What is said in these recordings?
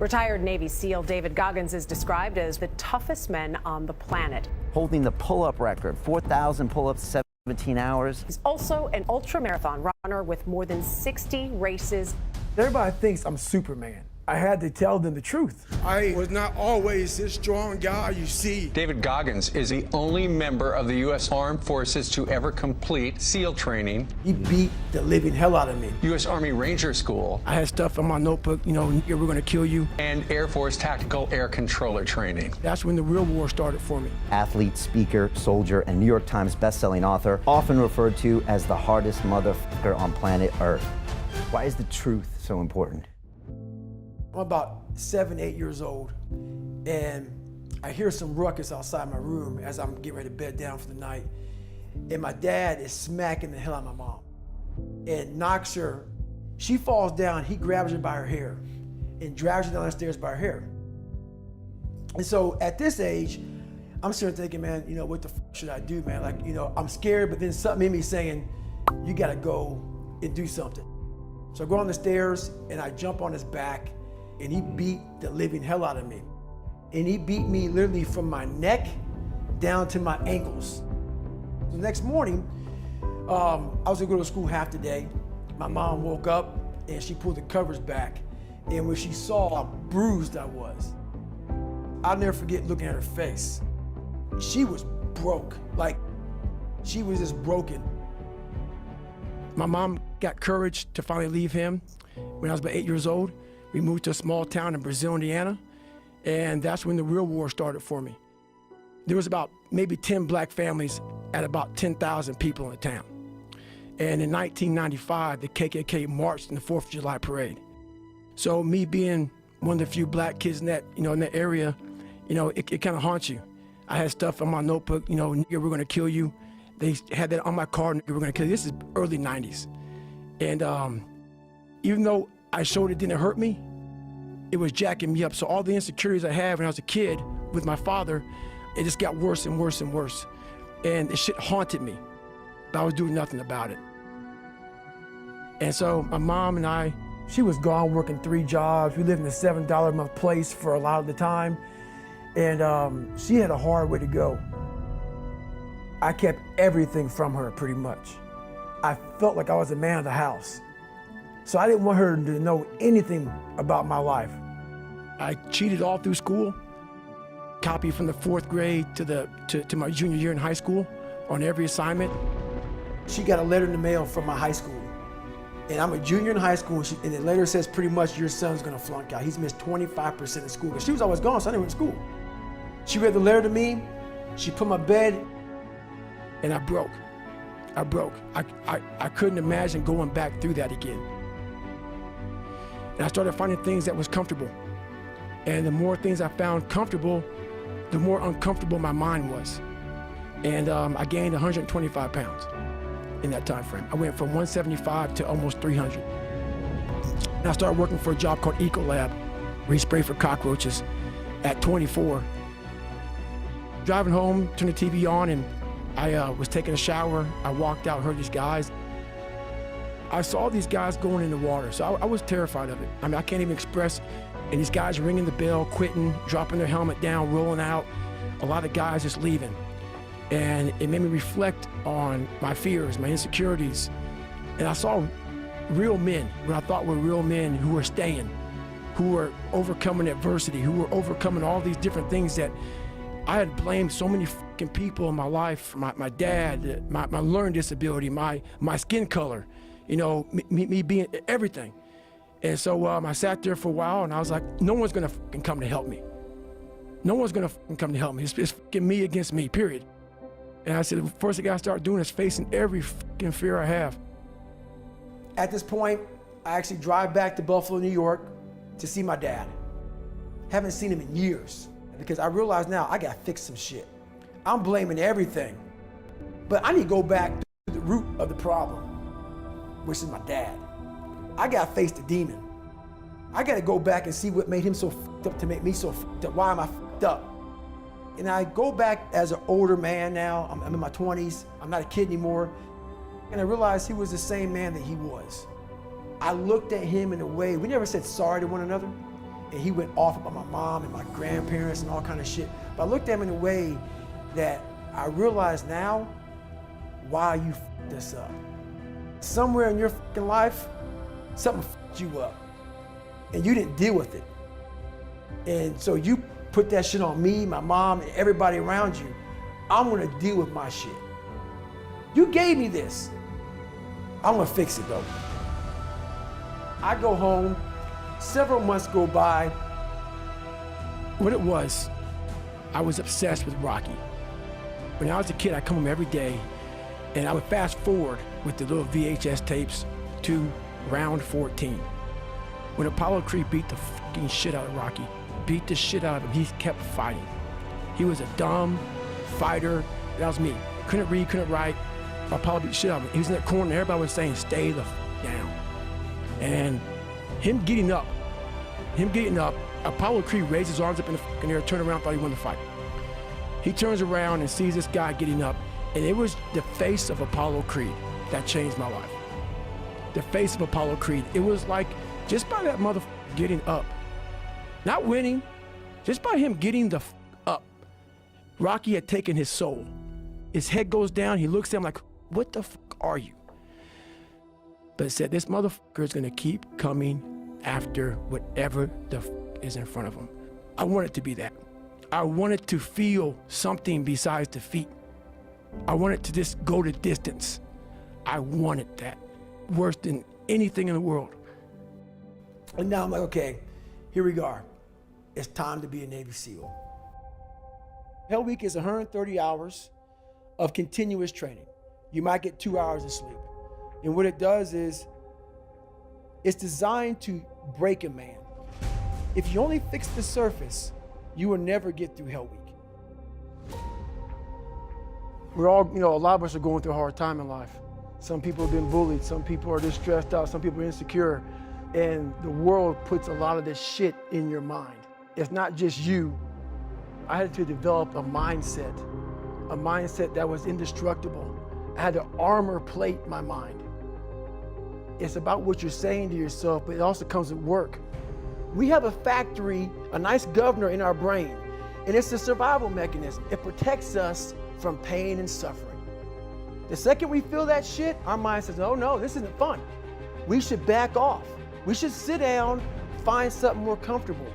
Retired Navy SEAL David Goggins is described as the toughest man on the planet. Holding the pull-up record, 4,000 pull-ups, 17 hours. He's also an ultramarathon runner with more than 60 races. Everybody thinks I'm Superman. I had to tell them the truth. I was not always this strong guy you see. David Goggins is the only member of the U.S. Armed Forces to ever complete SEAL training. He beat the living hell out of me. U.S. Army Ranger School. I had stuff in my notebook, you know, we're going to kill you. And Air Force Tactical Air Controller training. That's when the real war started for me. Athlete, speaker, soldier, and New York Times best-selling author, often referred to as the hardest motherfucker on planet Earth. Why is the truth so important? I'm about 7, 8 years old, and I hear some ruckus outside my room as I'm getting ready to bed down for the night. And my dad is smacking the hell out of my mom and knocks her. She falls down, he grabs her by her hair and drags her down the stairs by her hair. And so at this age, I'm sitting there thinking, man, you know, what the fuck should I do, man? Like, you know, I'm scared, but then something in me saying, you gotta go and do something. So I go on the stairs and I jump on his back, and he beat the living hell out of me. And he beat me literally from my neck down to my ankles. The next morning, I was gonna go to school half the day. My mom woke up and she pulled the covers back. And when she saw how bruised I was, I'll never forget looking at her face. She was broke, like she was just broken. My mom got courage to finally leave him when I was about 8 years old. We moved to a small town in Brazil, Indiana, and that's when the real war started for me. There was about maybe 10 black families at about 10,000 people in the town. And in 1995, the KKK marched in the 4th of July parade. So me being one of the few black kids in that, in that area, it kind of haunts you. I had stuff on my notebook, nigga, we're gonna kill you. They had that on my car, nigga, we're gonna kill you. This is early 90s. And even though I showed it didn't hurt me, it was jacking me up. So all the insecurities I had when I was a kid with my father, it just got worse and worse and worse. And the shit haunted me, but I was doing nothing about it. And so my mom and I, she was gone working 3 jobs. We lived in a $7 a month place for a lot of the time. And she had a hard way to go. I kept everything from her pretty much. I felt like I was the man of the house. So I didn't want her to know anything about my life. I cheated all through school, copied from the 4th grade to my junior year in high school on every assignment. She got a letter in the mail from my high school. And I'm a junior in high school, and the letter says pretty much your son's gonna flunk out. He's missed 25% of school. But she was always gone, so I didn't went to school. She read the letter to me, she put my bed, and I broke. I couldn't imagine going back through that again. And I started finding things that was comfortable. And the more things I found comfortable, the more uncomfortable my mind was. And I gained 125 pounds in that time frame. I went from 175 to almost 300. And I started working for a job called Ecolab, where you spray for cockroaches at 24. Driving home, turned the TV on, and I was taking a shower. I walked out, heard these guys. I saw these guys going in the water, so I was terrified of it. I mean, I can't even express, and these guys ringing the bell, quitting, dropping their helmet down, rolling out, a lot of guys just leaving. And it made me reflect on my fears, my insecurities. And I saw real men, what I thought were real men who were staying, who were overcoming adversity, who were overcoming all these different things that I had blamed so many fucking people in my life, my dad, my learning disability, my skin color, me being everything. And so I sat there for a while and I was like, no one's gonna fucking come to help me. No one's gonna fucking come to help me. It's fucking me against me, period. And I said, the first thing I gotta start doing is facing every fucking fear I have. At this point, I actually drive back to Buffalo, New York to see my dad. Haven't seen him in years because I realize now I gotta fix some shit. I'm blaming everything, but I need to go back to the root of the problem, which is my dad. I gotta face the demon. I gotta go back and see what made him so fucked up to make me so fucked up. Why am I fucked up? And I go back as an older man now. I'm in my 20s. I'm not a kid anymore. And I realized he was the same man that he was. I looked at him in a way, we never said sorry to one another. and he went off about my mom and my grandparents and all kind of shit. But I looked at him in a way that I realize now why you fucked this up. Somewhere in your fucking life, something fucked you up, and you didn't deal with it. And so you put that shit on me, my mom, and everybody around you. I'm gonna deal with my shit. You gave me this. I'm gonna fix it though. I go home, several months go by. What it was, I was obsessed with Rocky. When I was a kid, I'd come home every day and I would fast forward with the little VHS tapes to round 14. When Apollo Creed beat the fucking shit out of Rocky, beat the shit out of him, he kept fighting. He was a dumb fighter. That was me. Couldn't read, couldn't write. Apollo beat the shit out of him. He was in that corner and everybody was saying, stay the down. And him getting up, Apollo Creed raised his arms up in the fucking air, turned around, thought he won the fight. He turns around and sees this guy getting up, and it was the face of Apollo Creed that changed my life. The face of Apollo Creed. It was like, just by that motherfucker getting up, not winning, just by him getting the up, Rocky had taken his soul. His head goes down, he looks at him like, what the fuck are you? But it said, this motherfucker is gonna keep coming after whatever the fuck is in front of him. I want it to be that. I wanted to feel something besides defeat. I wanted to just go the distance. I wanted that worse than anything in the world. And now I'm like, okay, here we go. It's time to be a Navy SEAL. Hell Week is 130 hours of continuous training. You might get 2 hours of sleep. And what it does is, it's designed to break a man. If you only fix the surface, you will never get through Hell Week. We're all, a lot of us are going through a hard time in life. Some people have been bullied, some people are just stressed out, some people are insecure, and the world puts a lot of this shit in your mind. It's not just you. I had to develop a mindset that was indestructible. I had to armor plate my mind. It's about what you're saying to yourself, but it also comes with work. We have a factory, a nice governor in our brain, and it's a survival mechanism. It protects us from pain and suffering. The second we feel that shit, our mind says, oh no, this isn't fun. We should back off. We should sit down, find something more comfortable.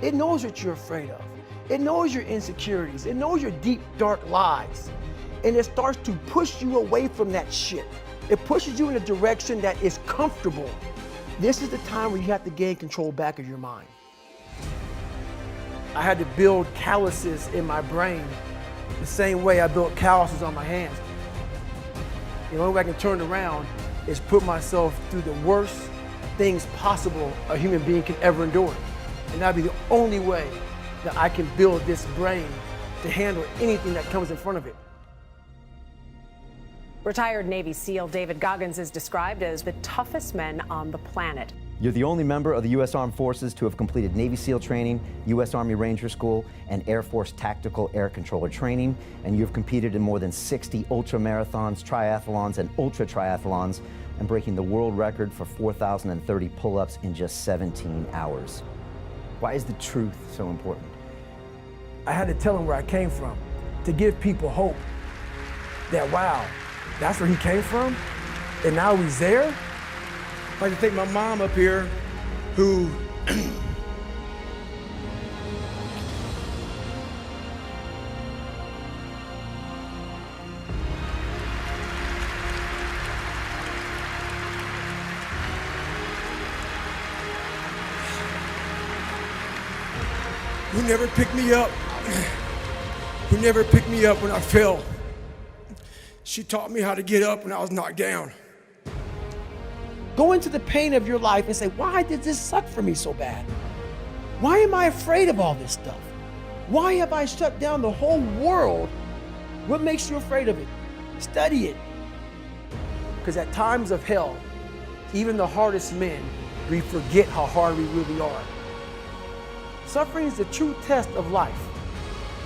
It knows what you're afraid of. It knows your insecurities. It knows your deep, dark lies. And it starts to push you away from that shit. It pushes you in a direction that is comfortable. This is the time where you have to gain control back of your mind. I had to build calluses in my brain the same way I built calluses on my hands. The only way I can turn around is put myself through the worst things possible a human being can ever endure. And that'd be the only way that I can build this brain to handle anything that comes in front of it. Retired Navy SEAL David Goggins is described as the toughest men on the planet. You're the only member of the U.S. Armed Forces to have completed Navy SEAL training, U.S. Army Ranger School, and Air Force Tactical Air Controller training, and you've competed in more than 60 ultra-marathons, triathlons, and ultra-triathlons, and breaking the world record for 4,030 pull-ups in just 17 hours. Why is the truth so important? I had to tell him where I came from, to give people hope that, wow, that's where he came from, and now he's there? I'd like to take my mom up here, who who never picked me up, when I fell. She taught me how to get up when I was knocked down. Go into the pain of your life and say, why did this suck for me so bad? Why am I afraid of all this stuff? Why have I shut down the whole world? What makes you afraid of it? Study it. Because at times of hell, even the hardest men, we forget how hard we really are. Suffering is the true test of life.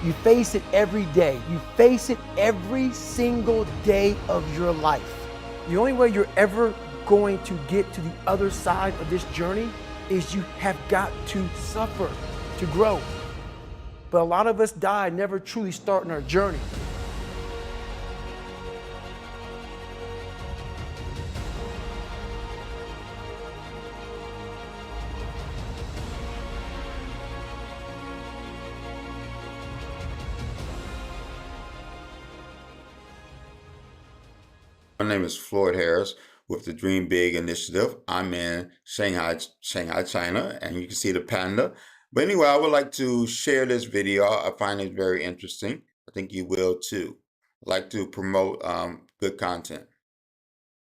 You face it every day. You face it every single day of your life. The only way you're ever going to get to the other side of this journey is you have got to suffer to grow. But a lot of us die never truly starting our journey. My name is Floyd Harris with the Dream Big Initiative. I'm in Shanghai, China, and you can see the panda. But anyway, I would like to share this video. I find it very interesting. I think you will too. I like to promote good content.